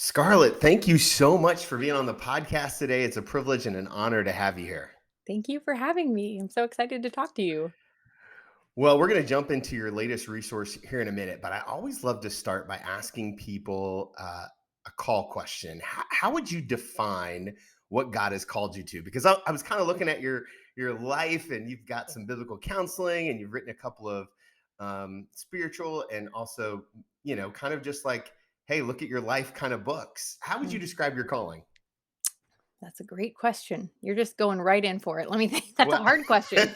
Scarlet, thank you so much for being on the podcast today. It's a privilege and an honor to have you here. Thank you for having me. I'm so excited to talk to you. Well, we're going to jump into your latest resource here in a minute, but I always love to start by asking people a call question. How would you define what God has called you to? Because I was kind of looking at your life, and you've got some biblical counseling, and you've written a couple of spiritual and also, kind of just like, hey, look at your life kind of books. How would you Mm, describe your calling? That's a great question. You're just going right in for it. Let me think. That's a Well, hard question.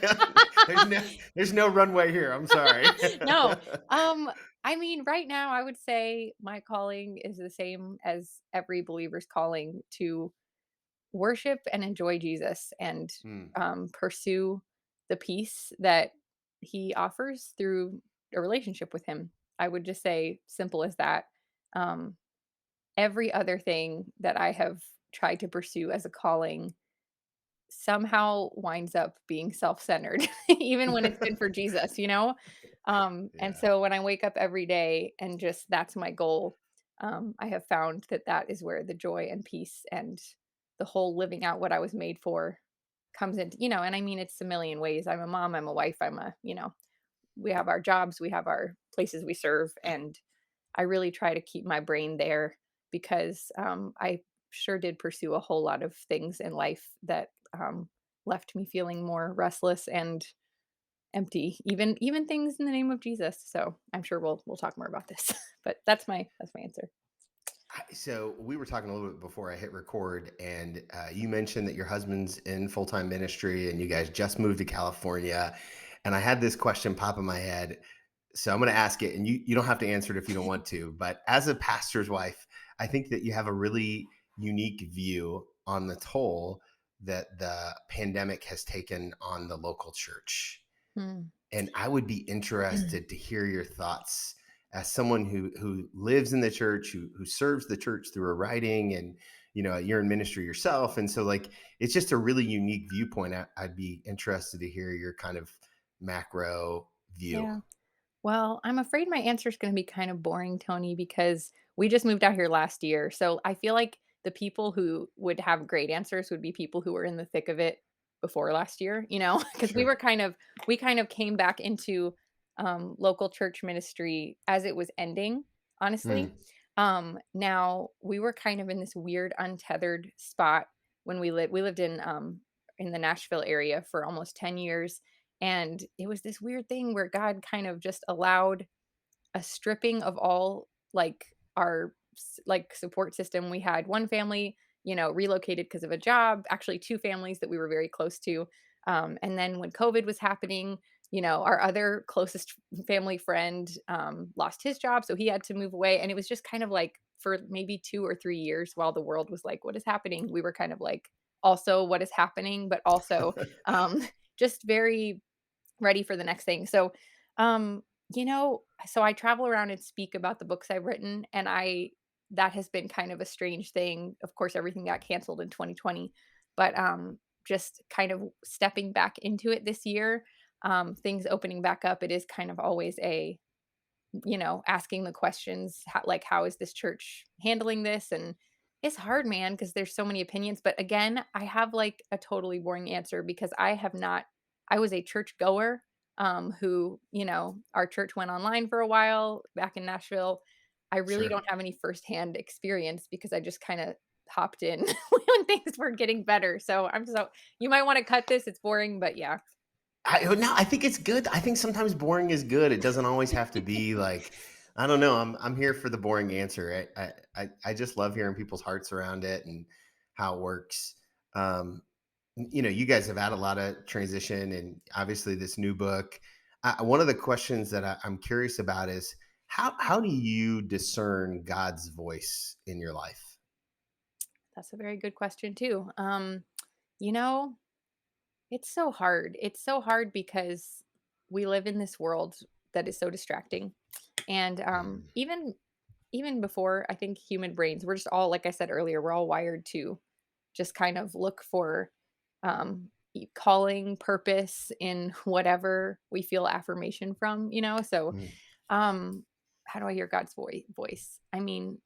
there's no runway here. I'm sorry. No. Um, I mean, right now I would say my calling is the same as every believer's calling to worship and enjoy Jesus and Hmm, pursue the peace that he offers through a relationship with him. I would just say simple as that. Um, every other thing that I have tried to pursue as a calling somehow winds up being self-centered, even when it's been for Jesus, you know? And yeah. so when I wake up every day and just that's my goal, I have found that that is where the joy and peace and the whole living out what I was made for comes into, and I mean, it's a million ways. I'm a mom, I'm a wife, we have our jobs, we have our places we serve. And I really try to keep my brain there because I sure did pursue a whole lot of things in life that left me feeling more restless and empty, even things in the name of Jesus. So I'm sure we'll talk more about this, but that's my answer. So we were talking a little bit before I hit record, and you mentioned that your husband's in full time ministry, and you guys just moved to California. And I had this question pop in my head, so I'm going to ask it, and you don't have to answer it if you don't want to. But as a pastor's wife, I think that you have a really unique view on the toll that the pandemic has taken on the local church. Hmm. And I would be interested to hear your thoughts as someone who lives in the church, who serves the church through a writing, and you're in ministry yourself, and so like it's just a really unique viewpoint. I'd be interested to hear your kind of macro view. Yeah. Well, I'm afraid my answer is going to be kind of boring, Tony, because we just moved out here last year. So I feel like the people who would have great answers would be people who were in the thick of it before last year, because Sure. we kind of came back into local church ministry as it was ending, honestly. Hmm. Now we were kind of in this weird untethered spot when we lived in the Nashville area for almost 10 years, and it was this weird thing where God kind of just allowed a stripping of all, like, our support system. We had one family, relocated because of a job, actually 2 families that we were very close to. And then when COVID was happening, our other closest family friend, lost his job, so he had to move away, and it was just kind of like for maybe 2 or 3 years while the world was like, "What is happening?" We were kind of like, also, "What is happening?" But also, um, just very ready for the next thing. So, um, so I travel around and speak about the books I've written, and I that has been kind of a strange thing. Of course, everything got canceled in 2020, but just kind of stepping back into it this year, things opening back up. It is kind of always asking the questions, how is this church handling this? And it's hard, man, because there's so many opinions. But again, I have like a totally boring answer because I have not. I was a church goer, who, our church went online for a while back in Nashville. I really Sure. don't have any firsthand experience because I just kind of hopped in when things were getting better. So you might want to cut this. It's boring, but yeah. No, I think it's good. I think sometimes boring is good. It doesn't always have to be like, I don't know. I'm here for the boring answer. I just love hearing people's hearts around it and how it works. Um, you guys have had a lot of transition, and obviously this new book. One of the questions that I'm curious about is how do you discern God's voice in your life? That's a very good question too. You know, It's so hard. It's so hard because we live in this world that is so distracting. And Mm, even before, I think human brains, we're just all, like I said earlier, we're all wired to just kind of look for calling, purpose in whatever we feel affirmation from. So mm, um how do I hear God's voice? I mean,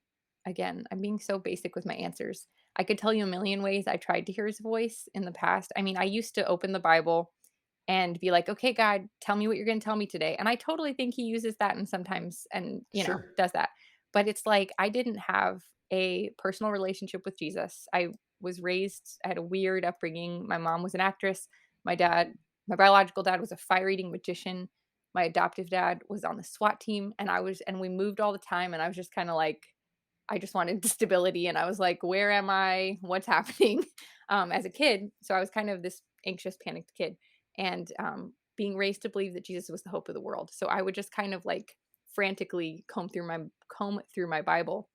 again, I'm being so basic with my answers. I could tell you a million ways I tried to hear his voice in the past. I mean, I used to open the Bible and be like, "Okay, God, tell me what you're gonna tell me today." And I totally think he uses that and sometimes and, Sure. does that. But it's like I didn't have a personal relationship with Jesus. I had a weird upbringing. My mom was an actress. My biological dad was a fire-eating magician. My adoptive dad was on the SWAT team, and we moved all the time, and I was just kinda like I just wanted stability, and I was like, "Where am I? What's happening?" As a kid, so I was kind of this anxious, panicked kid, and, being raised to believe that Jesus was the hope of the world. So I would just kind of, like, frantically comb through my Bible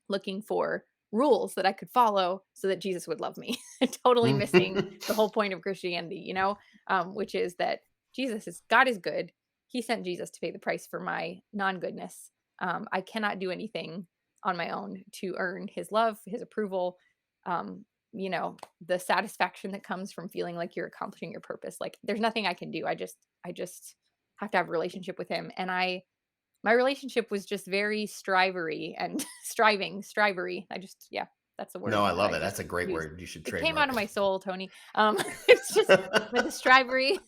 looking for rules that I could follow so that Jesus would love me, totally missing the whole point of Christianity, which is that God is good. He sent Jesus to pay the price for my non-goodness. I cannot do anything on my own to earn his love, his approval, the satisfaction that comes from feeling like you're accomplishing your purpose. Like there's nothing I can do. I just have to have a relationship with him. And my relationship was just very strivery and strivery. Yeah, that's the No, word I that love I it. just That's a great used. word. You should It came out of trademark. my soul, Tony. It's just with the strivery.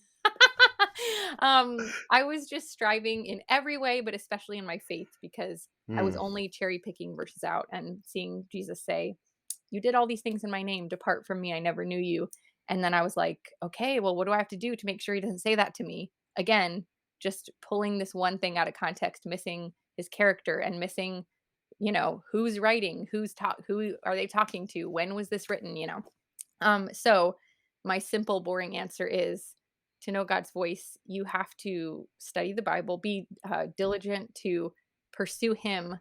I was just striving in every way, but especially in my faith because I was Mm. only cherry picking verses out and seeing Jesus say, "You did all these things in my name. Depart from me. I never knew you." And then I was like, "Okay, well, what do I have to do to make sure he doesn't say that to me?" Again, just pulling this one thing out of context, missing his character and missing, who's writing, who are they talking to? When was this written? So my simple, boring answer is to know God's voice, you have to study the Bible, be diligent to pursue Him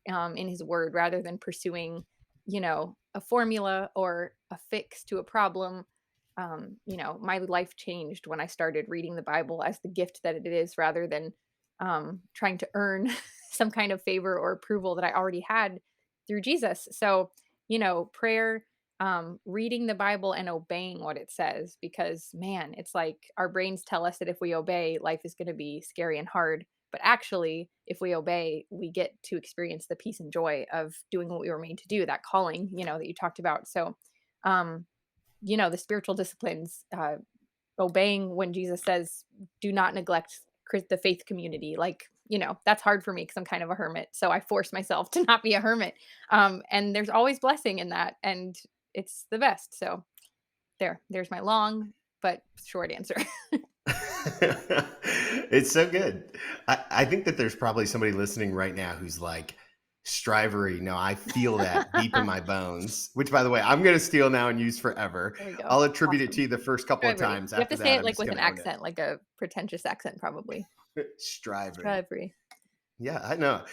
in His Word rather than pursuing, a formula or a fix to a problem. My life changed when I started reading the Bible as the gift that it is rather than trying to earn some kind of favor or approval that I already had through Jesus. So, prayer, reading the Bible and obeying what it says, because man, it's like our brains tell us that if we obey, life is going to be scary and hard. But actually, if we obey, we get to experience the peace and joy of doing what we were made to do, that calling, that you talked about. So, um, the spiritual disciplines, obeying when Jesus says, do not neglect the faith community. Like, that's hard for me because I'm kind of a hermit. So I force myself to not be a hermit. And there's always blessing in that. And it's the best. So there's my long but short answer. It's so good. I think that there's probably somebody listening right now who's like, strivery. No, I feel that deep in There my bones, which by the way, I'm going to steal now and use forever. we go. I'll attribute it to Awesome. you the first couple of Strawberry. times. You have After to say that, it I'm like just with going an to own accent, like a pretentious accent, probably. it. Strivery. Strawberry. Yeah, I know.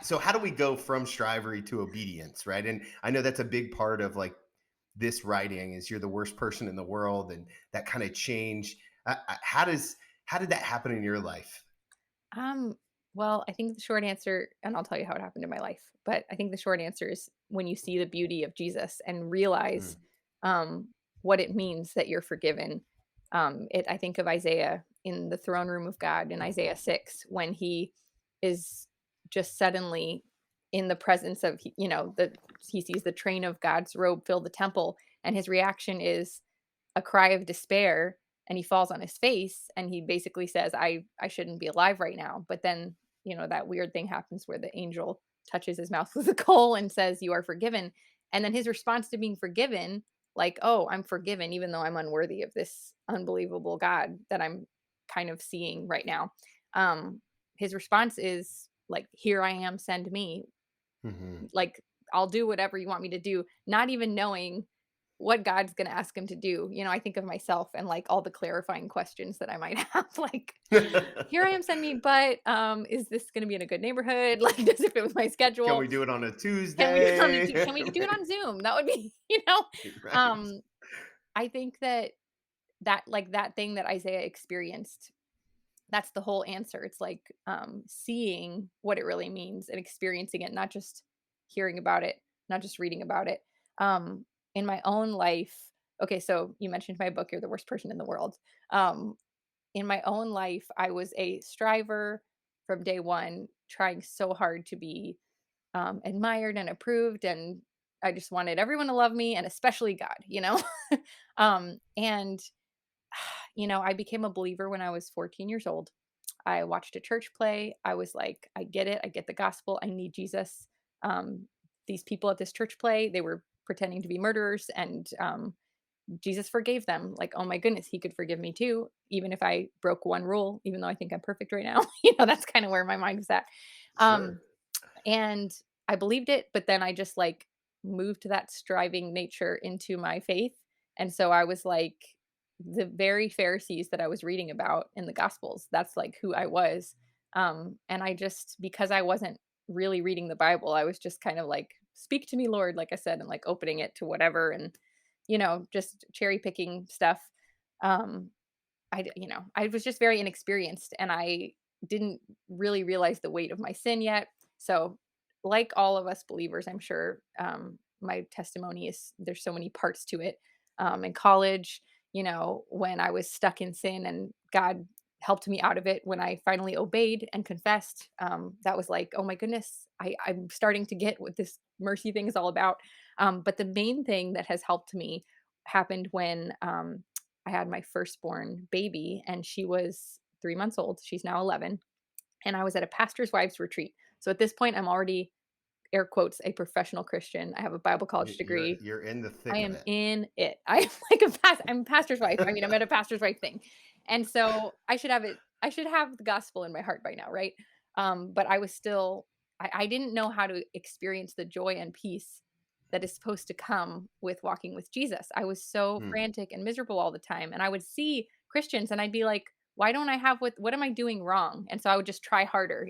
So how do we go from strivery to obedience, right? And I know that's a big part of like this writing is you're the worst person in the world, and that kind of change. How did that happen in your life? Um, well, I think the short answer, and I'll tell you how it happened in my life, but I think the short answer is when you see the beauty of Jesus and realize Mm, what it means that you're forgiven. I think of Isaiah in the throne room of God in Isaiah 6 when he is just suddenly in the presence of, he sees the train of God's robe fill the temple, and his reaction is a cry of despair, and he falls on his face and he basically says, I shouldn't be alive right now. But then, that weird thing happens where the angel touches his mouth with a coal and says, "You are forgiven." And then his response to being forgiven, like, "Oh, I'm forgiven even though I'm unworthy of this unbelievable God that I'm kind of seeing right now." Um his response is like, "Here I am, send me." mhm. Like, I'll do whatever you want me to do, not even knowing what God's gonna ask him to do. I think of myself and, like, all the clarifying questions that I might have, like, "Here I am, send me, but, is this gonna be in a good neighborhood? Like, does it fit with my Can schedule? we do it on a Can we do it on a Tuesday? can we do it on Zoom?" That would be Right. Um, I think that thing that Isaiah experienced, that's the whole answer. It's like, seeing what it really means and experiencing it, not just hearing about it, not just reading about it. Um, in my own life, okay, so you mentioned my book, You're the Worst Person in the World. Um, in my own life, I was a striver from day one, trying so hard to be admired and approved, and I just wanted everyone to love me, and especially God. And I became a believer when I was 14 years old. I watched a church play. I was like, I get it. I get the gospel. I need Jesus. Um, these people at this church play, they were pretending to be murderers, and Jesus forgave them. Like, oh my goodness, he could forgive me too, even if I broke one rule, even though I think I'm perfect right now. That's kind of where my mind was at. Um, Sure. and I believed it, but then I just like moved that striving nature into my faith. And so I was like the very Pharisees that I was reading about in the Gospels. That's like who I was. And I just, because I wasn't really reading the Bible, I was just kind of like, speak to me, Lord, like I said, and like opening it to whatever and, just cherry picking stuff. Um, I was just very inexperienced, and I didn't really realize the weight of my sin yet. So, like all of us believers, I'm sure, my testimony is there's so many parts to it. In college, when I was stuck in sin and God helped me out of it when I finally obeyed and confessed, that was like, oh my goodness, I'm starting to get what this mercy thing is all about. But the main thing that has helped me happened when I had my firstborn baby, and she was 3 months old. She's now 11, and I was at a pastor's wives retreat. So at this point, I'm already, air quotes, a professional Christian. I have a Bible college degree. You're in the I thick of am it. in it. I'm like I'm a pastor's wife. I mean, I'm at a pastor's wife thing. And so I should have the gospel in my heart by now, right? But I was still I didn't know how to experience the joy and peace that is supposed to come with walking with Jesus. I was so Hmm. frantic and miserable all the time. And I would see Christians and I'd be like, why don't I have what am I doing wrong? And so I would just try harder.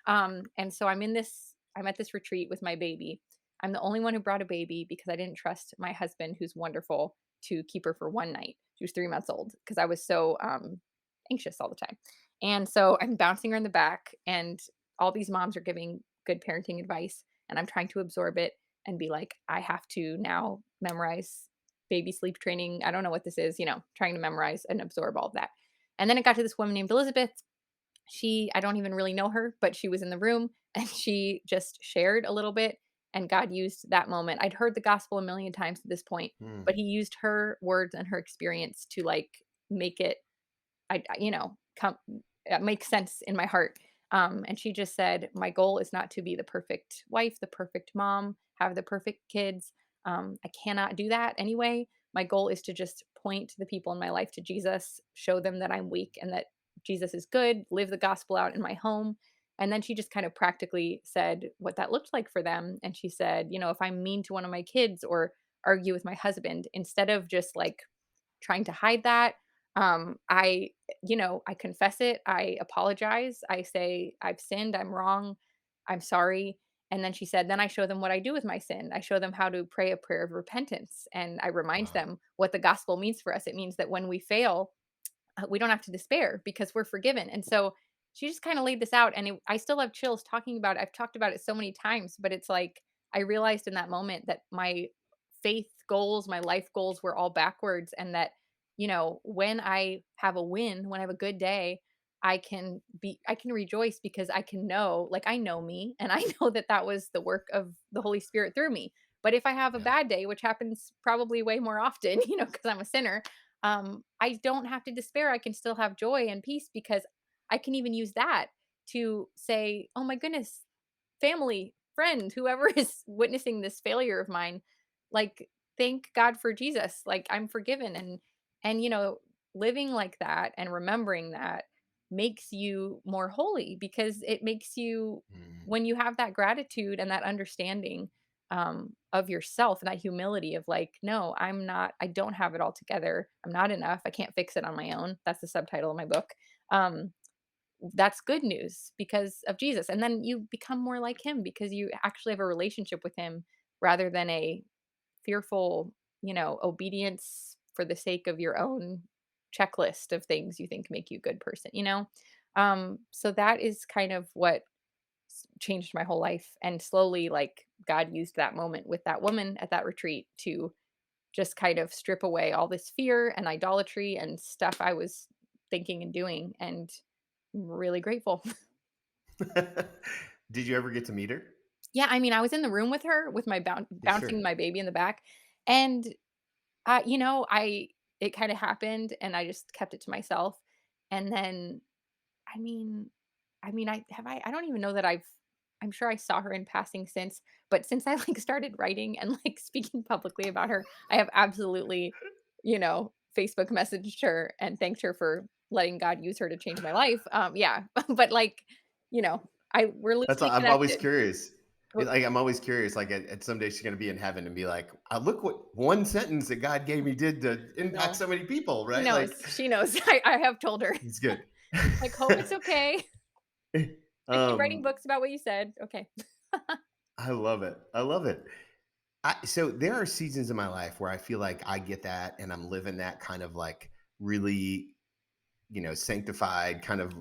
And so I'm at this retreat with my baby. I'm the only one who brought a baby because I didn't trust my husband, who's wonderful, to keep her for one night. She was 3 months old because I was so anxious all the time. And so I'm bouncing her in the back, and all these moms are giving good parenting advice, and I'm trying to absorb it and be like, I have to now memorize baby sleep training. I don't know what this is, trying to memorize and absorb all of that. And then it got to this woman named Elizabeth. I don't even really know her, but she was in the room and she just shared a little bit, and God used that moment. I'd heard the gospel a million times at this point, Hmm. but he used her words and her experience to like make it come make sense in my heart. And she just said, "My goal is not to be the perfect wife, the perfect mom, have the perfect kids. I cannot do that anyway. My goal is to just point the people in my life to Jesus, show them that I'm weak and that Jesus is good, live the gospel out in my home." And then she just kind of practically said what that looked like for them. And she said, if I'm mean to one of my kids or argue with my husband, instead of just like trying to hide that, I confess it, I apologize, I say, "I've sinned, I'm wrong, I'm sorry." And then she said, "Then I show them what I do with my sin. I show them how to pray a prayer of repentance, and I remind Wow. them what the gospel means for us. It means that when we fail, we don't have to despair because we're forgiven." And so she just kind of laid this out, and I still have chills talking about it. I've talked about it so many times, but it's like I realized in that moment that my faith goals, my life goals were all backwards, and that when I have a win, when I have a good day, I can rejoice because I can know, like I know me, and I know that that was the work of the Holy Spirit through me. But if I have a Yeah. bad day, which happens probably way more often, because I'm a sinner, I don't have to despair. I can still have joy and peace because I can even use that to say, oh my goodness, family, friend, whoever is witnessing this failure of mine, like, thank God for Jesus. Like, I'm forgiven. And living like that and remembering that makes you more holy because it makes you, Mm. when you have that gratitude and that understanding of yourself and that humility of like, no, I don't have it all together. I'm not enough. I can't fix it on my own. That's the subtitle of my book. Um, that's good news because of Jesus. And then you become more like him because you actually have a relationship with him rather than a fearful, obedience for the sake of your own checklist of things you think make you a good person. So that is kind of what changed my whole life, and slowly like God used that moment with that woman at that retreat to just kind of strip away all this fear and idolatry and stuff I was thinking and doing, and I'm really grateful. Did you ever get to meet her? Yeah, I mean, I was in the room with her with my Yeah, sure. bouncing my baby in the back, and, you know, I it kinda happened, and I just kept it to myself, and then, I mean I don't even know that I'm sure I saw her in passing since, but since I, like, started writing and, like, speaking publicly about her, I have absolutely, Facebook messaged her and thanked her for letting God use her to change my life, yeah, but, like, we're That's loosely I'm always connected. curious. But Like, I'm always curious, like, at someday she's gonna be in heaven and be like, look what one sentence that God gave me did to impact no, so many people," she right? knows, Like, she knows. I have told her, it's good. like, "Hope it's okay. I keep writing Um, books about what you said." Okay. I love it. I love it. So there are seasons in my life where I feel like I get that and I'm living that kind of like really, sanctified kind of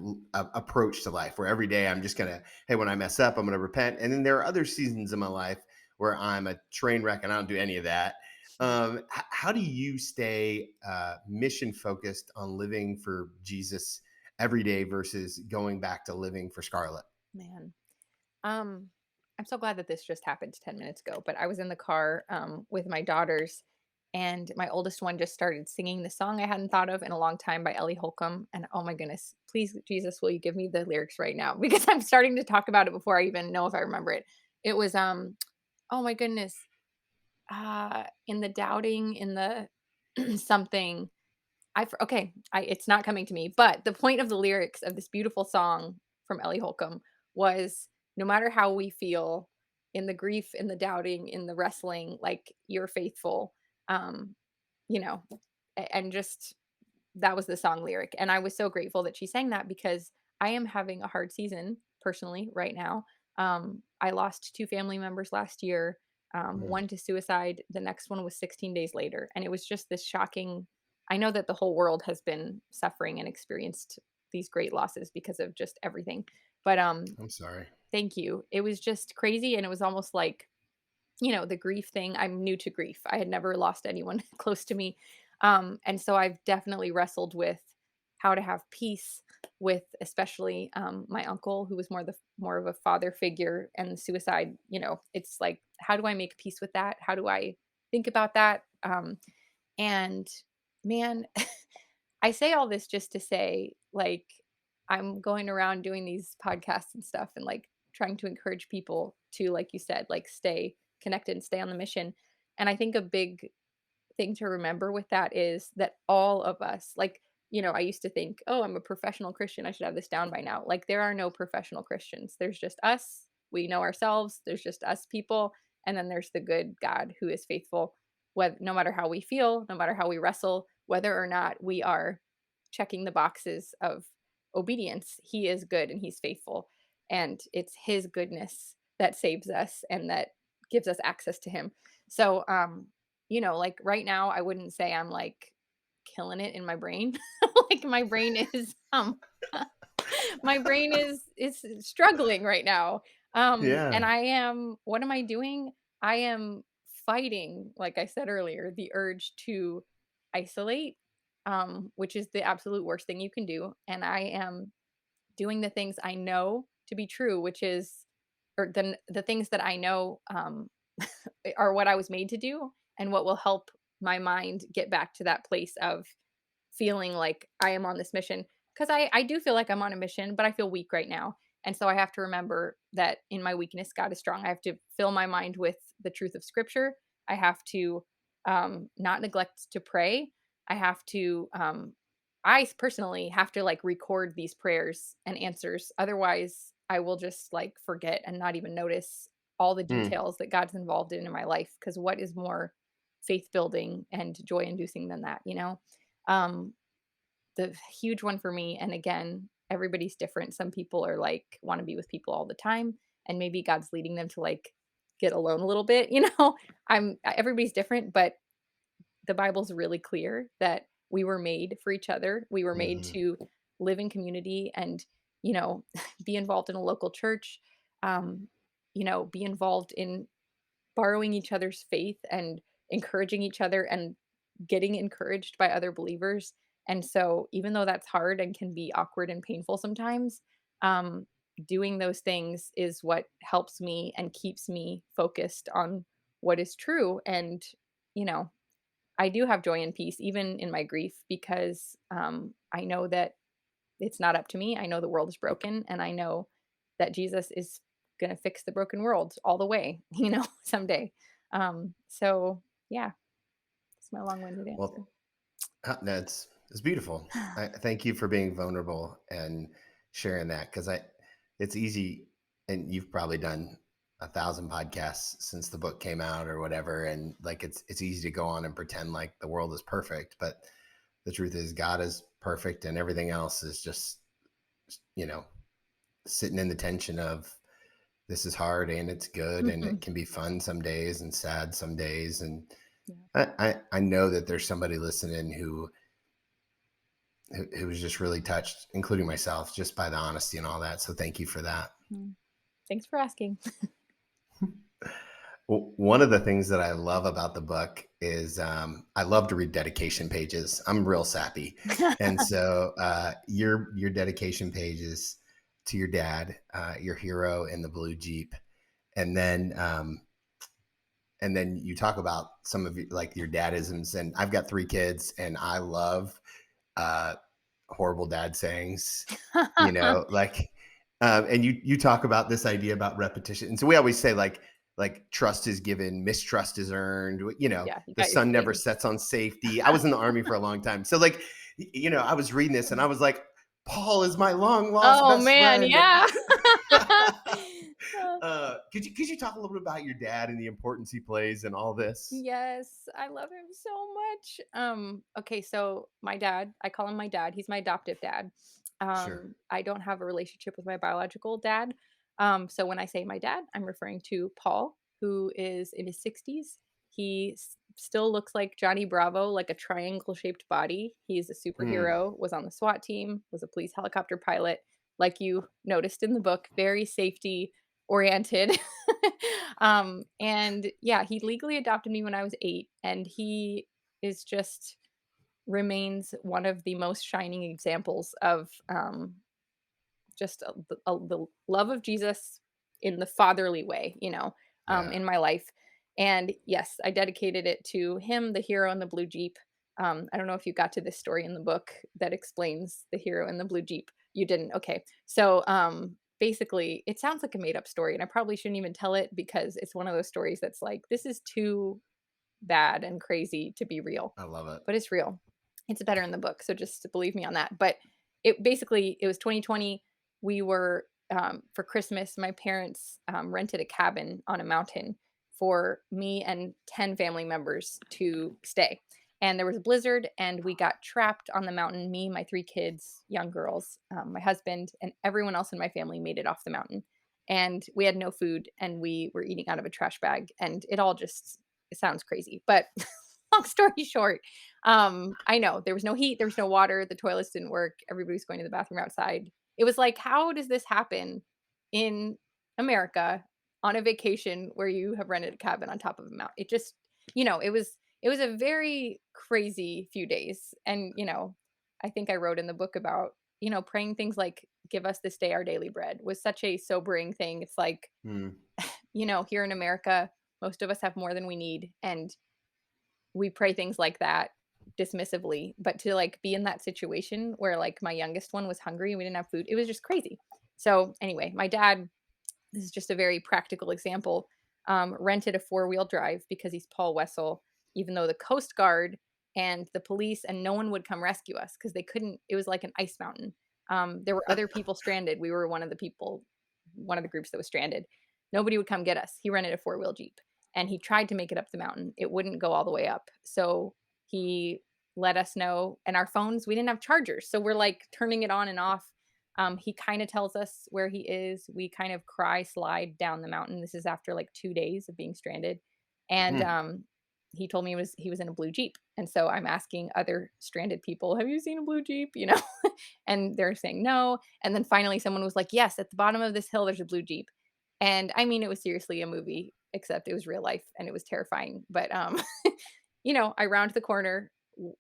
approach to life where every day I'm just going to, hey, when I mess up, I'm going to repent. And then there are other seasons in my life where I'm a train wreck and I don't do any of that. How do you stay mission focused on living for Jesus every day versus going back to living for Scarlet? Man. Um, I'm so glad that this just happened 10 minutes ago, but I was in the car with my daughters, and my oldest one just started singing the song I hadn't thought of in a long time by Ellie Holcomb. And oh my goodness, please, Jesus, will you give me the lyrics right now? Because I'm starting to talk about it before I even know if I remember it. It was, oh my goodness, in the doubting, in the something. Okay, it's not coming to me, but the point of the lyrics of this beautiful song from Ellie Holcomb was, "No matter how we feel, in the grief, in the doubting, in the wrestling, like, you're faithful." Um, you know, and just that was the song lyric, and I was so grateful that she sang that because I am having a hard season personally right now. I lost 2 family members last year, Mm, one to suicide, the next one was 16 days later, and it was just this shocking. I know that the whole world has been suffering and experienced these great losses because of just everything, but, I'm sorry. thank you. It was just crazy, and it was almost like, the grief thing. I'm new to grief. I had never lost anyone close to me. And so I've definitely wrestled with how to have peace with especially my uncle who was more of a father figure and suicide, it's like how do I make peace with that? How do I think about that? And man, I say all this just to say, like, I'm going around doing these podcasts and stuff and like trying to encourage people to, like you said, like stay connected and stay on the mission. And I think a big thing to remember with that is that all of us, like, I used to think, oh, I'm a professional Christian. I should have this down by now. Like, there are no professional Christians. There's just us. We know ourselves. There's just us people. And then there's the good God who is faithful, no matter how we feel, no matter how we wrestle, whether or not we are checking the boxes of obedience. He is good and he's faithful. And it's his goodness that saves us and that gives us access to him. So, like right now, I wouldn't say I'm like killing it in my brain. Like my brain is my brain is struggling right now. And Yeah. I am what am I doing? I am fighting, like I said earlier, the urge to isolate, which is the absolute worst thing you can do. And I am doing the things I know to be true, which is or the things that I know are what I was made to do and what will help my mind get back to that place of feeling like I am on this mission. Because I do feel like I'm on a mission, but I feel weak right now. And so I have to remember that in my weakness, God is strong. I have to fill my mind with the truth of scripture. I have to not neglect to pray. I have to, I personally have to like record these prayers and answers. Otherwise, I will just like forget and not even notice all the Mm, details that God's involved in my life. Because what is more faith building and joy inducing than that? Um, the huge one for me, and again, everybody's different. Some people are like want to be with people all the time, and maybe God's leading them to like get alone a little bit. I'm everybody's different, but the Bible's really clear that we were made for each other. We were made mhm. to live in community and, you know, be involved in a local church, um, be involved in borrowing each other's faith and encouraging each other and getting encouraged by other believers. And so, even though that's hard and can be awkward and painful sometimes, um, doing those things is what helps me and keeps me focused on what is true. And, you know, I do have joy and peace even in my grief because I know that it's not up to me. I know the world is broken and I know that Jesus is going to fix the broken world all the way, someday. So yeah, it's my long-winded answer. Well, that's it's beautiful. I thank you for being vulnerable and sharing that because it's easy, and you've probably done 1,000 podcasts since the book came out or whatever, and like it's easy to go on and pretend like the world is perfect, but the truth is God is perfect, and everything else is just you know sitting in the tension of this is hard and it's good and Mhm. it can be fun some days and sad some days, and Yeah. I know that there's somebody listening who was just really touched, including myself, just by the honesty and all that. So thank you for that. Mm. Thanks for asking. Well, one of the things that I love about the book is I love to read dedication pages. I'm real sappy, and so your dedication pages to your dad, your hero in the blue Jeep, and then you talk about some of like your dadisms. And I've got 3 kids, and I love uh, horrible dad sayings, like, and you talk about this idea about repetition. And so we always say like trust is given, mistrust is earned. Yeah, you The got your sun never sayings. sets on safety. I was in the army for a long time, so like, I was reading this and I was like, Paul is my long lost Oh best man, friend. yeah. Could you talk a little bit about your dad and the importance he plays in all this? Yes, I love him so much. Okay, so my dad, I call him my dad. He's my adoptive dad. Sure. I don't have a relationship with my biological dad. So when I say my dad, I'm referring to Paul, who is in his 60s. He still looks like Johnny Bravo, like a triangle shaped body. He's a Hmm. superhero, was on the SWAT team, was a police helicopter pilot, like you noticed in the book, very safety oriented. And yeah, he legally adopted me when I was 8, and he is just remains one of the most shining examples of just the love of Jesus in the fatherly way, Yeah. in my life. And yes, I dedicated it to him, the hero in the blue Jeep. I don't know if you got to this story in the book that explains the hero in the blue Jeep. You didn't. Okay. So basically, it sounds like a made up story, and I probably shouldn't even tell it because it's one of those stories that's like, this is too bad and crazy to be real, I love it. but it's real. It's better in the book, so just believe me on that. But it was 2020. We were for Christmas. My parents rented a cabin on a mountain for me and 10 family members to stay. And there was a blizzard, and we got trapped on the mountain. Me, my 3 kids, young girls, my husband, and everyone else in my family made it off the mountain. And we had no food, and we were eating out of a trash bag, and it sounds crazy, but long story short, I know there was no heat, there was no water, the toilets didn't work, everybody was going to the bathroom outside. It was like, how does this happen in America on a vacation where you have rented a cabin on top of a mountain? It just, it was a very crazy few days. And, I think I wrote in the book about, praying things like give us this day our daily bread was such a sobering thing. It's like, Hmm. here in America, most of us have more than we need, and we pray things like that dismissively. But to like be in that situation where like my youngest one was hungry and we didn't have food, it was just crazy. So anyway, my dad, this is just a very practical example, rented a 4-wheel drive because he's Paul Wessel, even though the Coast Guard and the police and no one would come rescue us because they couldn't. It was like an ice mountain. There were other people stranded. We were one of the groups that was stranded. Nobody would come get us. He rented a 4-wheel Jeep and he tried to make it up the mountain. It wouldn't go all the way up. So he let us know. And our phones, we didn't have chargers. So we're like turning it on and off. He kind of tells us where he is. We kind of cry slide down the mountain. This is after like 2 days of being stranded. And Hmm. he told me he was in a blue Jeep. And so I'm asking other stranded people, have you seen a blue Jeep? And they're saying no. And then finally someone was like, yes, at the bottom of this hill, there's a blue Jeep. And I mean, it was seriously a movie, except it was real life and it was terrifying. But, I round the corner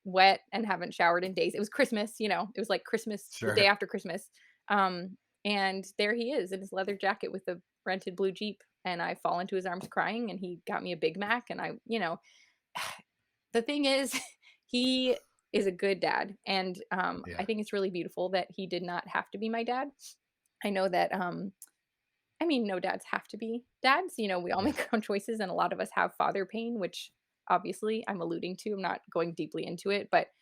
wet and haven't showered in days. It was Christmas, it was like Christmas, the day Sure. after Christmas. And there he is in his leather jacket with a rented blue Jeep, and I fall into his arms crying, and he got me a Big Mac, and the thing is, he is a good dad, and, I Yeah. think it's really beautiful that he did not have to be my dad. I know that, I mean, no dads have to be dads, we all Yeah. make our own choices, and a lot of us have father pain, which obviously I'm alluding to. I'm not going deeply into it, but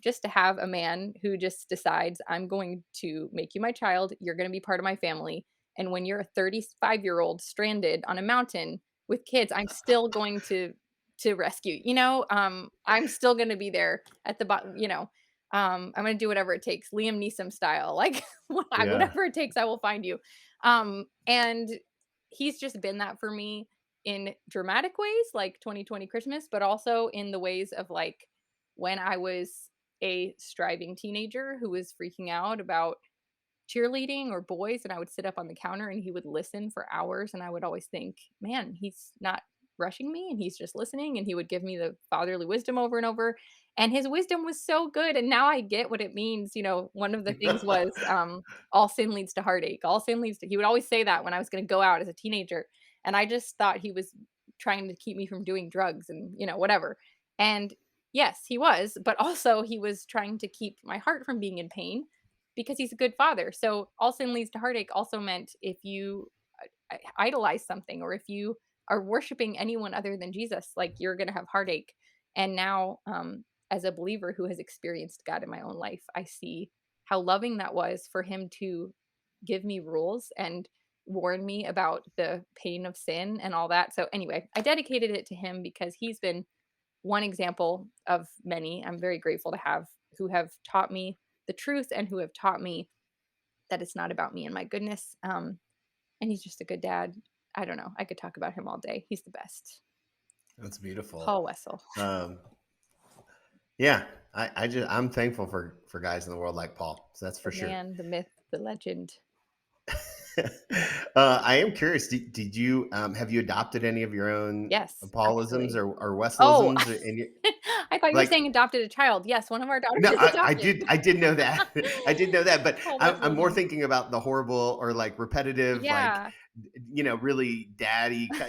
just to have a man who just decides, I'm going to make you my child, you're going to be part of my family. And when you're a 35-year-old stranded on a mountain with kids, I'm still going to rescue. I'm still going to be there at the bottom. I'm going to do whatever it takes, Liam Neeson style. Like Yeah. whatever it takes, I will find you. And he's just been that for me in dramatic ways, like 2020 Christmas, but also in the ways of like when I was a striving teenager who was freaking out about cheerleading or boys, and I would sit up on the counter and he would listen for hours, and I would always think, "Man, he's not rushing me and he's just listening," and he would give me the fatherly wisdom over and over, and his wisdom was so good, and now I get what it means. One of the things was, all sin leads to heartache. All sin leads to He would always say that when I was gonna go out as a teenager, and I just thought he was trying to keep me from doing drugs and, whatever. And yes, he was, but also he was trying to keep my heart from being in pain because he's a good father. So all sin leads to heartache also meant if you idolize something or if you are worshiping anyone other than Jesus, like you're going to have heartache. And now, as a believer who has experienced God in my own life, I see how loving that was for him to give me rules and warn me about the pain of sin and all that. So, anyway, I dedicated it to him because he's been one example of many I'm very grateful to have who have taught me the truth and who have taught me that it's not about me and my goodness. And he's just a good dad. I don't know. I could talk about him all day. He's the best. That's beautiful. Paul Wessel, Um, yeah, I'm thankful for guys in the world like Paul. So that's the for sure. man, the myth, the legend. I am curious. Did you have you adopted any of your own Yes, Paulisms actually. or Oh, Weslelisms? And you, I thought you were like, saying adopted a child. Yes, one of our daughters no, is adopted. I did know that. I did know that, but Paul I'm more Wesleyan. thinking about the horrible or like repetitive, like, Yeah. really daddy. Do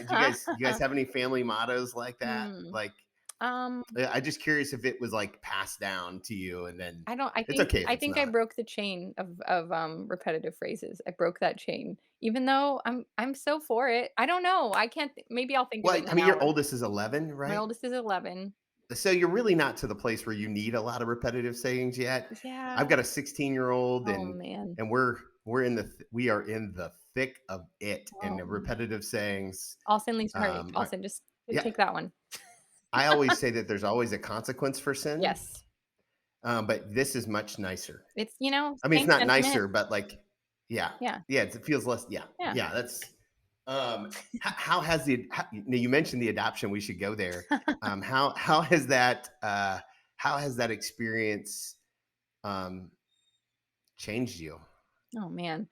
you guys have any family mottos like that? Hmm. Like, Um, I'm just curious if it was like passed down to you, and then I don't I it's think okay if I it's think I not. broke the chain of repetitive phrases. I broke that chain, even though I'm so for it. I don't know. I can't maybe I'll think of it Well, in I an mean, your hour. oldest is 11, My right? oldest is 11. So you're really not to the place where you need a lot of repetitive sayings yet. Yeah. I've got a 16-year-old, Oh, and man. we are in the thick of it, and the Oh. repetitive sayings. All sin leads to heartache. Um, All I, sin, just yeah, take that one. I always say that there's always a consequence for sin, Yes. but this is much nicer. It's, I mean, it's same not sentiment. nicer, but like, yeah, Yeah. yeah, it feels less. Yeah, Yeah. yeah. That's how has you mentioned the adoption? We should go there. How has that experience um, changed you? Oh, man.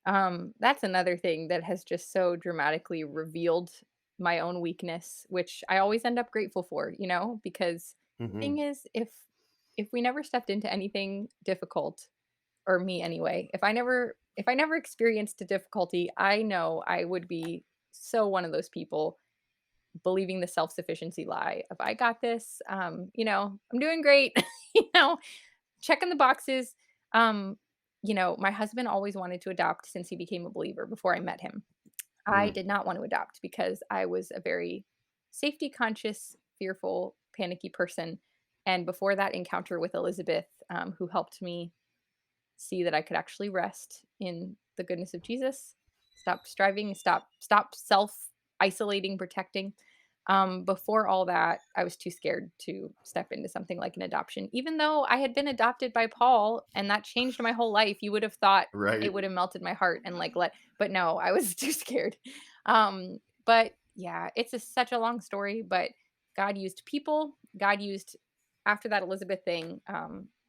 That's another thing that has just so dramatically revealed my own weakness, which I always end up grateful for, because the thing Hmm. is, if we never stepped into anything difficult, or me anyway, if I never experienced a difficulty, I know I would be so one of those people believing the self-sufficiency lie of I got this, I'm doing great, you know, checking the boxes. Um, my husband always wanted to adopt since he became a believer before I met him. I Mm, did not want to adopt because I was a very safety conscious, fearful, panicky person. And before that encounter with Elizabeth, who helped me see that I could actually rest in the goodness of Jesus, stop striving, stop self isolating, protecting. Before all that, I was too scared to step into something like an adoption, even though I had been adopted by Paul and that changed my whole life. You would have thought it right. would have melted my heart and but no, I was too scared. But yeah, it's such a long story, but God used people. God used after that Elizabeth thing.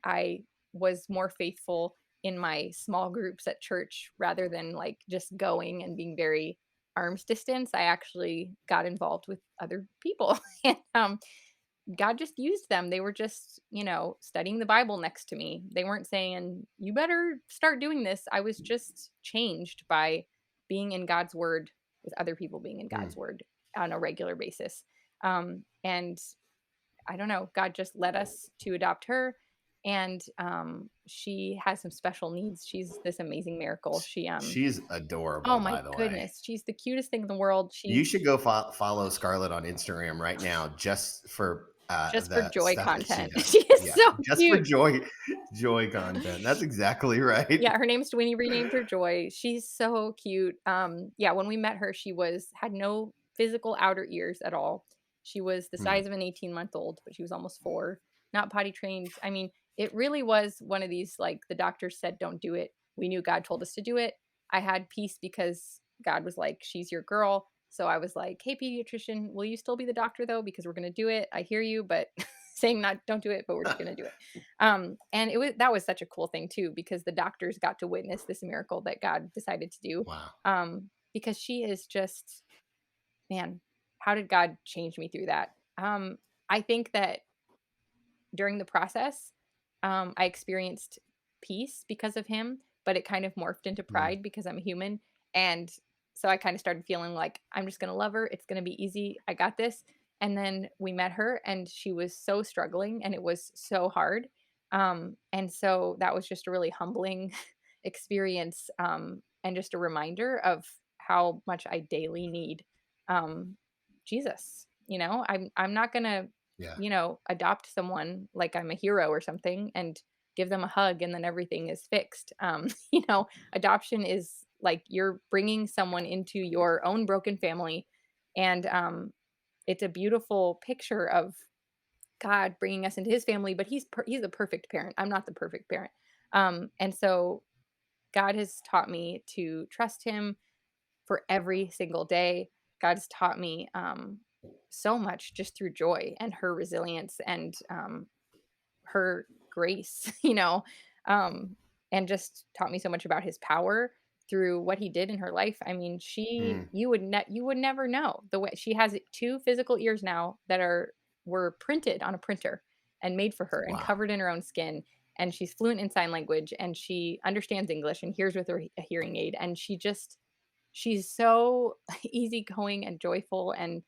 I was more faithful in my small groups at church rather than like just going and being very arm's distance. I actually got involved with other people. And God just used them. They were just, studying the Bible next to me. They weren't saying, "You better start doing this." I was just changed by being in God's word with other people being in Mm. God's word on a regular basis. And I don't know, God just led us to adopt her, and she has some special needs. She's this amazing miracle. She's Oh adorable, my by the way. goodness, she's the cutest thing in the world. You She's should go follow Scarlett on Instagram right now just for just for the joy stuff that she content. does. She is Yeah, so just for cute. joy content. That's exactly right. Yeah, her name's we renamed her Joy. She's so cute. Yeah, when we met her, she had no physical outer ears at all. She was the Hmm. size of an 18-month-old, but she was almost 4, not potty trained. I mean, it really was one of these, like, the doctor said, "Don't do it." We knew God told us to do it. I had peace because God was like, "She's your girl." So I was like, "Hey, pediatrician, will you still be the doctor though? Because we're gonna do it. I hear you, but saying not don't do it, but we're just gonna do it." And that was such a cool thing too, because the doctors got to witness this miracle that God decided to do. Wow. Because she is just, man, how did God change me through that? I think that during the process, I experienced peace because of him, but it kind of morphed into Mm. pride because I'm a human. And so I kind of started feeling like I'm just going to love her. It's going to be easy. I got this. And then we met her and she was so struggling and it was so hard. And so that was just a really humbling experience, and just a reminder of how much I daily need um, Jesus. I'm not going to Yeah. adopt someone like I'm a hero or something and give them a hug and then everything is fixed. Adoption is like you're bringing someone into your own broken family. And it's a beautiful picture of God bringing us into his family, but he's the perfect parent. I'm not the perfect parent. And so God has taught me to trust him for every single day. God's taught me so much just through joy and her resilience and her grace, um, and just taught me so much about his power through what he did in her life. I mean, Mm. you would never know the way she has 2 physical ears now that were printed on a printer and made for her and Wow. covered in her own skin. And she's fluent in sign language and she understands English and hears with a hearing aid. And she's so easygoing and joyful, and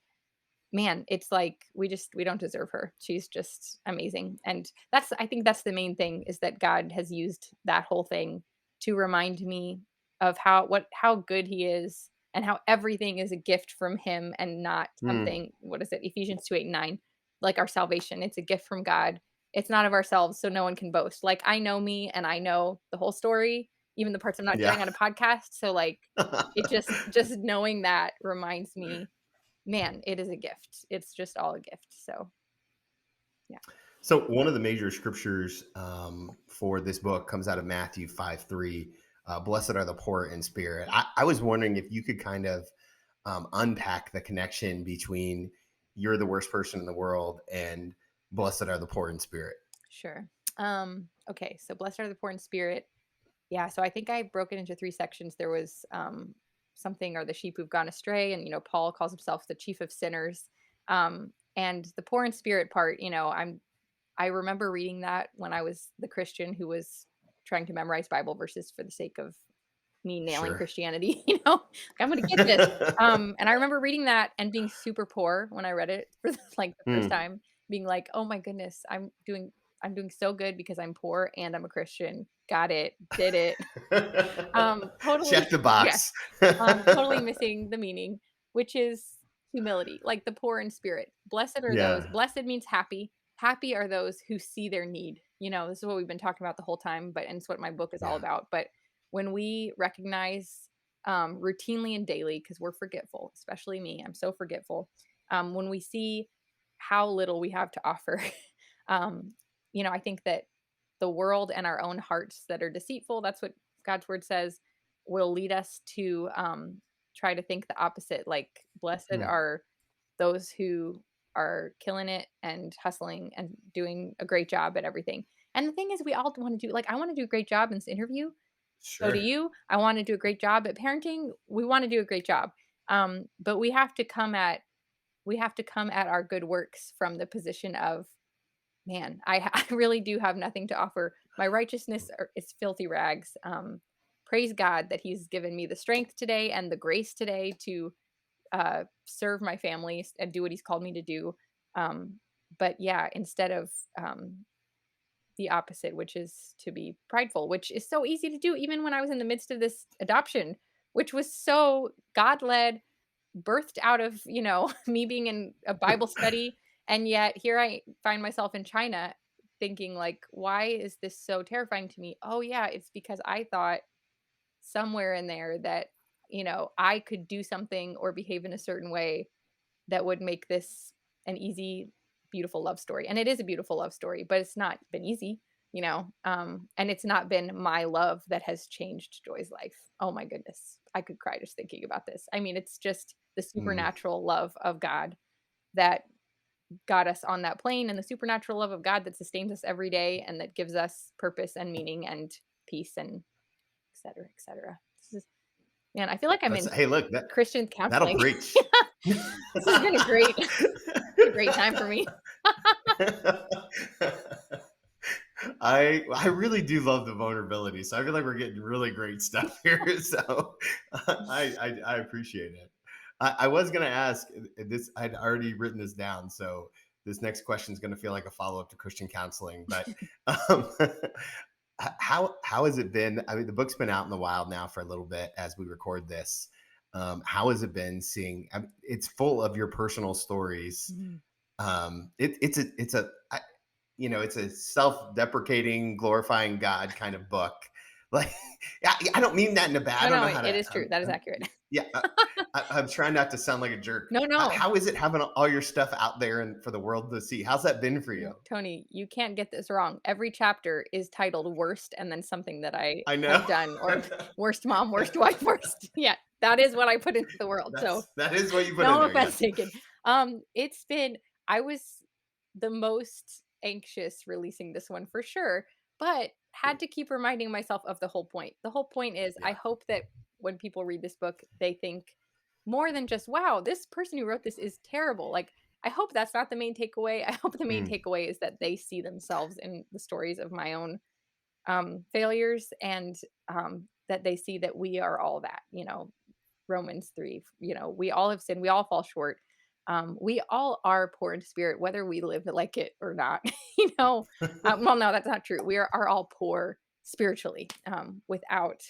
man, it's like we don't deserve her. She's just amazing. And I think that's the main thing, is that God has used that whole thing to remind me of how good he is and how everything is a gift from him and not Mm. something. What is it? Ephesians 2:8 and 9. Like our salvation, it's a gift from God. It's not of ourselves, so no one can boast. Like I know me and I know the whole story, even the parts I'm not Yeah. sharing on a podcast. So like it just knowing that reminds me, man, it is a gift. It's just all a gift. So, yeah. So one of the major scriptures for this book comes out of Matthew 5:3. Blessed are the poor in spirit. I was wondering if you could kind of unpack the connection between you're the worst person in the world and blessed are the poor in spirit. Sure. Okay, so blessed are the poor in spirit. Yeah, so I think I broke it into 3 sections. There was something, or the sheep who've gone astray, and Paul calls himself the chief of sinners. And the poor in spirit part, I remember reading that when I was the Christian who was trying to memorize Bible verses for the sake of me nailing Sure. Christianity, like, I'm gonna get this. And I remember reading that and being super poor when I read it for like the first Hmm. time, being like, "Oh my goodness, I'm doing so good because I'm poor and I'm a Christian. Got it, did it." Check Totally, the yes. box. Totally missing the meaning, which is humility, like the poor in spirit. Yeah. Blessed means happy. Happy are those who see their need. This is what we've been talking about the whole time, and it's what my book is all Yeah. about. But when we recognize routinely and daily, because we're forgetful, especially me, I'm so forgetful. When we see how little we have to offer, um, I think that the world and our own hearts that are deceitful, that's what God's word says, will lead us to try to think the opposite. Like, blessed Hmm. are those who are killing it and hustling and doing a great job at everything. And the thing is, we all want to do, like, I want to do a great job in this interview. So do Sure. you. I want to do a great job at parenting. We want to do a great job. But we have to come at we have to come at our good works from the position of, man, I really do have nothing to offer. My righteousness is filthy rags. Praise God that He's given me the strength today and the grace today to serve my family and do what He's called me to do. But yeah, instead of the opposite, which is to be prideful, which is so easy to do, even when I was in the midst of this adoption, which was so God led, birthed out of, me being in a Bible study. And yet here I find myself in China thinking, like, why is this so terrifying to me? Oh, yeah, it's because I thought somewhere in there that, I could do something or behave in a certain way that would make this an easy, beautiful love story. And it is a beautiful love story, but it's not been easy, and it's not been my love that has changed Joy's life. Oh my goodness. I could cry just thinking about this. I mean, it's just the Mm, supernatural love of God that got us on that plane, and the supernatural love of God that sustains us every day and that gives us purpose and meaning and peace and et cetera, et cetera. This is, man, I feel like I'm in hey, look, Christian that'll counseling. preach. This has been a great time for me. I really do love the vulnerability, so I feel like we're getting really great stuff here. So I appreciate it. I was gonna ask this. I'd already written this down, so this next question is gonna feel like a follow up to Christian counseling. But um, how has it been? I mean, the book's been out in the wild now for a little bit as we record this. How has it been seeing? I mean, it's full of your personal stories. Mhm. It's a self-deprecating, glorifying God kind of book. Like, I don't mean that in a bad. I No, don't no, know how it to. is true. That is accurate. Yeah, I'm trying not to sound like a jerk. No, no. How is it having all your stuff out there and for the world to see? How's that been for No, you? Tony, you can't get this wrong. Every chapter is titled worst and then something that I I know. have done, or worst mom, worst wife, worst. Yeah, that is what I put into the world. So That is what you put in no there. offense Yes. taken. It's been, I was the most anxious releasing this one for sure, but had to keep reminding myself of the whole point. The whole point is I Yeah. hope that when people read this book, they think more than just, wow, this person who wrote this is terrible. Like, I hope that's not the main takeaway. I hope the main Mm, takeaway is that they see themselves in the stories of my own failures, and that they see that we are all that, Romans 3, we all have sinned, we all fall short. We all are poor in spirit, whether we live like it or not. Well, no, that's not true. We are all poor spiritually, without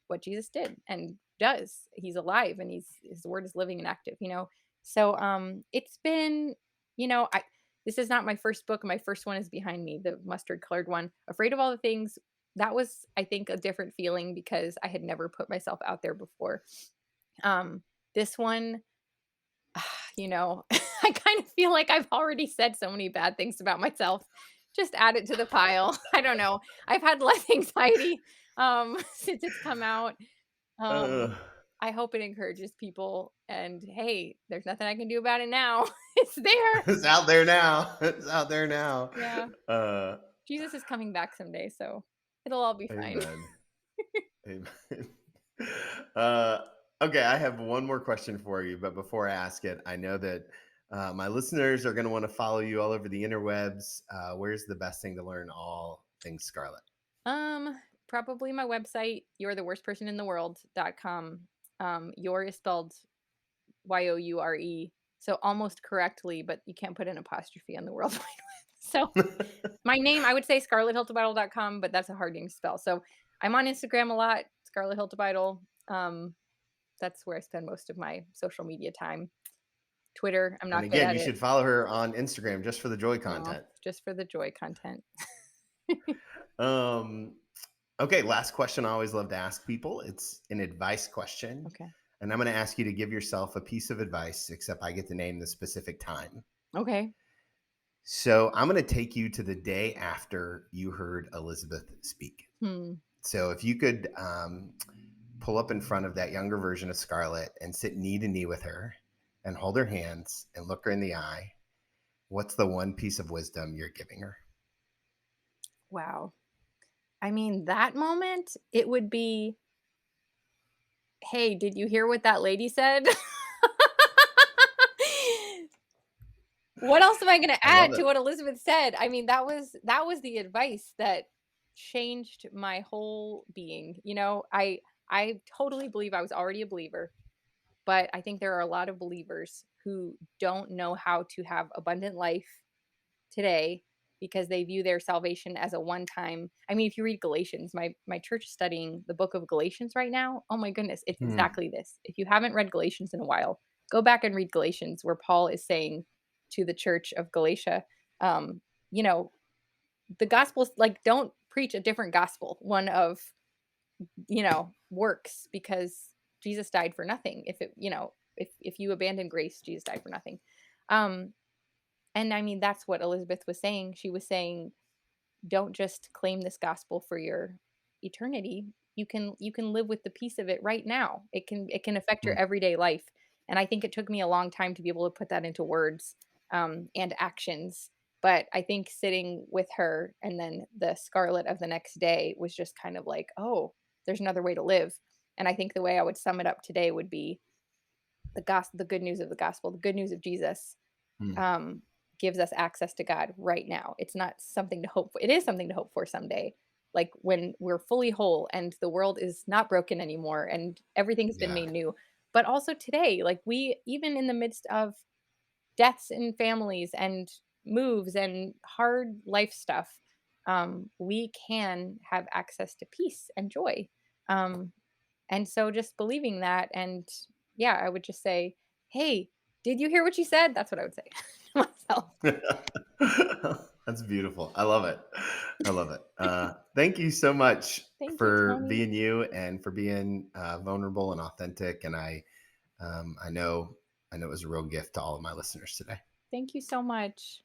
what Jesus did and does. He's alive and his word is living and active, So it's been, I this is not my first book. My first one is behind me, the mustard colored one, Afraid of All the Things. That was, I think, a different feeling because I had never put myself out there before. This one, I kind of feel like I've already said so many bad things about myself. Just add it to the pile. I don't know. I've had less anxiety since it's come out. uh, Um, I hope it encourages people. And hey, there's nothing I can do about it now. It's there. it's out there now. It's out there now. Yeah. Uh, Jesus is coming back someday, so it'll all be fine. Amen. Amen. Uh, okay, I have one more question for you, but before I ask it, I know that my listeners are going to want to follow you all over the interwebs. Where's the best thing to learn all things Scarlet? Probably my website, you'retheworstpersonintheworld.com. Your is spelled Youre, so almost correctly, but you can't put an apostrophe on the World Wide Web. So my name, I would say scarlethiltibidal.com, but that's a hard name to spell. So I'm on Instagram a lot, Scarlet Hiltibidal. That's where I spend most of my social media time. Twitter, I'm And not good again, at you it. should follow her on Instagram just for the joy No, content. just for the joy content. Um, okay, last question I always love to ask people. It's an advice question. Okay. And I'm going to ask you to give yourself a piece of advice, except I get to name the specific time. Okay. So I'm going to take you to the day after you heard Elizabeth speak. Hmm. So if you could pull up in front of that younger version of Scarlet and sit knee to knee with her and hold her hands and look her in the eye, what's the one piece of wisdom you're giving her? Wow. I mean, that moment, it would be, hey, did you hear what that lady said? What else am I gonna I love add it. to what Elizabeth said? I mean, that was the advice that changed my whole being, you know? I totally believe I was already a believer, but I think there are a lot of believers who don't know how to have abundant life today because they view their salvation as a one time. I mean, if you read Galatians, my church is studying the book of Galatians right now. Oh my goodness, it's Hmm. exactly this. If you haven't read Galatians in a while, go back and read Galatians where Paul is saying to the church of Galatia, um, you know, the gospel's like don't preach a different gospel, one of, works because Jesus died for nothing. If it, if you abandon grace, Jesus died for nothing. Um and I mean, that's what Elizabeth was saying. She was saying, don't just claim this gospel for your eternity. You can live with the peace of it right now. It can affect your Hmm. everyday life. And I think it took me a long time to be able to put that into words and actions. But I think sitting with her and then the Scarlet of the next day was just kind of like, oh, there's another way to live. And I think the way I would sum it up today would be the good news of the gospel, the good news of Jesus Hmm. um, gives us access to God right now. It's not something to hope for. It is something to hope for someday. Like when we're fully whole and the world is not broken anymore and everything has been Yeah. made new. But also today, like we, even in the midst of deaths in families and moves and hard life stuff, we can have access to peace and joy. Um, and so just believing that and yeah, I would just say, "Hey, did you hear what she said?" That's what I would say to myself. That's beautiful. I love it. I love it. Thank you so much Thank you, for Tony. being you and for being vulnerable and authentic. And I know it was a real gift to all of my listeners today. Thank you so much.